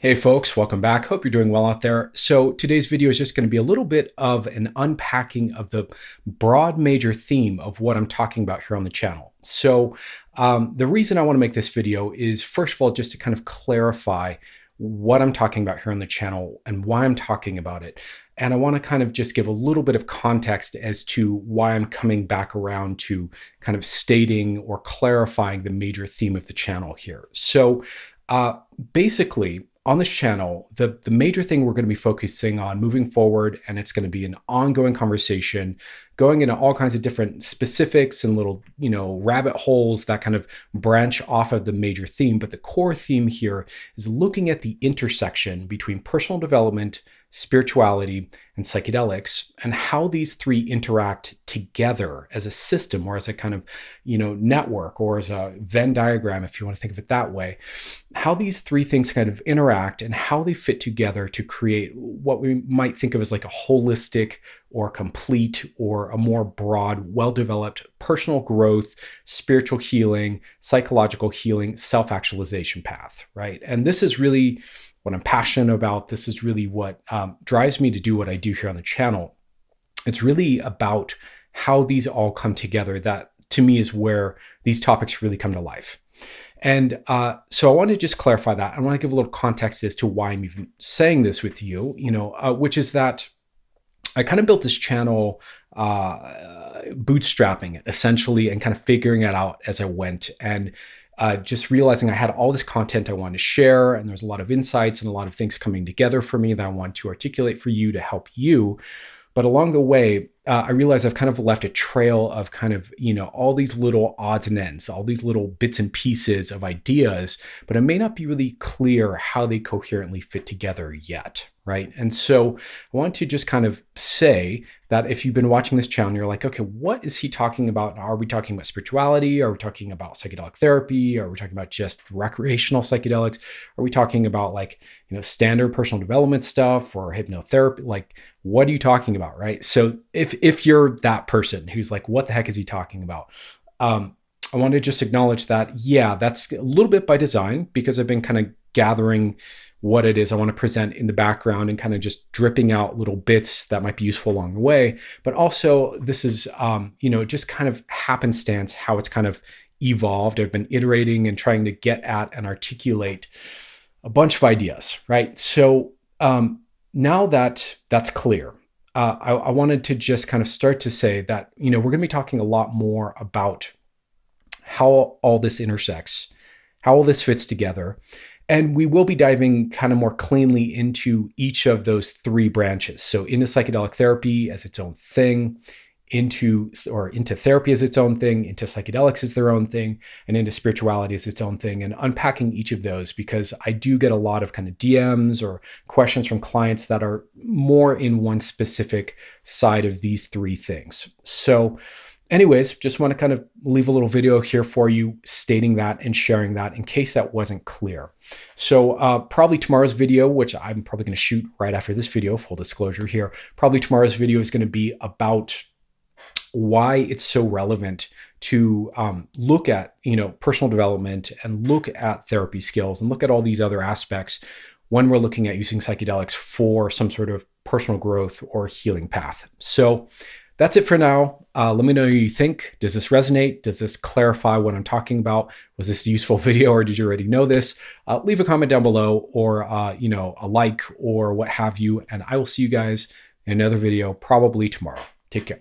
Hey folks, welcome back. Hope you're doing well out there. So today's video is just going to be a little bit of an unpacking of the broad major theme of what I'm talking about here on the channel. So the reason I want to make this video is, first of all, just to kind of clarify what I'm talking about here on the channel and why I'm talking about it. And I want to kind of just give a little bit of context as to why I'm coming back around to kind of stating or clarifying the major theme of the channel here. So basically, on this channel, the major thing we're going to be focusing on moving forward, and it's going to be an ongoing conversation, going into all kinds of different specifics and little, rabbit holes that kind of branch off of the major theme. But the core theme here is looking at the intersection between personal development, spirituality, and psychedelics, and how these three interact together as a system, or as a kind of, network, or as a Venn diagram, if you want to think of it that way, how these three things kind of interact and how they fit together to create what we might think of as like a holistic or complete or a more broad, well-developed personal growth, spiritual healing, psychological healing, self-actualization path, right? And this is really what I'm passionate about. This is really what drives me to do what I do here on the channel. It's really about how these all come together. That, to me, is where these topics really come to life. And so I want to just clarify that. I want to give a little context as to why I'm even saying this with you, which is that I kind of built this channel bootstrapping it, essentially, and kind of figuring it out as I went. And just realizing I had all this content I wanted to share, and there's a lot of insights and a lot of things coming together for me that I want to articulate for you to help you. But along the way, I realized I've kind of left a trail of kind of, all these little odds and ends, all these little bits and pieces of ideas, but it may not be really clear how they coherently fit together yet, right? And so I want to just kind of say that if you've been watching this channel, you're like, okay, what is he talking about? Are we talking about spirituality? Are we talking about psychedelic therapy? Are we talking about just recreational psychedelics? Are we talking about standard personal development stuff or hypnotherapy? Like, what are you talking about, right? So if you're that person who's like, what the heck is he talking about? I want to just acknowledge that, yeah, that's a little bit by design, because I've been kind of gathering what it is I want to present in the background and kind of just dripping out little bits that might be useful along the way. But also this is, just kind of happenstance how it's kind of evolved. I've been iterating and trying to get at and articulate a bunch of ideas, right? So now that that's clear, I wanted to just kind of start to say that, we're going to be talking a lot more about how all this intersects, how all this fits together. And we will be diving kind of more cleanly into each of those three branches. So into psychedelic therapy as its own thing, into therapy as its own thing, into psychedelics as their own thing, and into spirituality as its own thing, and unpacking each of those, because I do get a lot of kind of DMs or questions from clients that are more in one specific side of these three things. So anyways, just want to kind of leave a little video here for you stating that and sharing that in case that wasn't clear. So probably tomorrow's video, which I'm probably going to shoot right after this video, full disclosure here, probably tomorrow's video is going to be about why it's so relevant to look at, personal development and look at therapy skills and look at all these other aspects when we're looking at using psychedelics for some sort of personal growth or healing path. So that's it for now. Let me know what you think. Does this resonate? Does this clarify what I'm talking about? Was this a useful video, or did you already know this? Leave a comment down below, or a like, or what have you. And I will see you guys in another video probably tomorrow. Take care.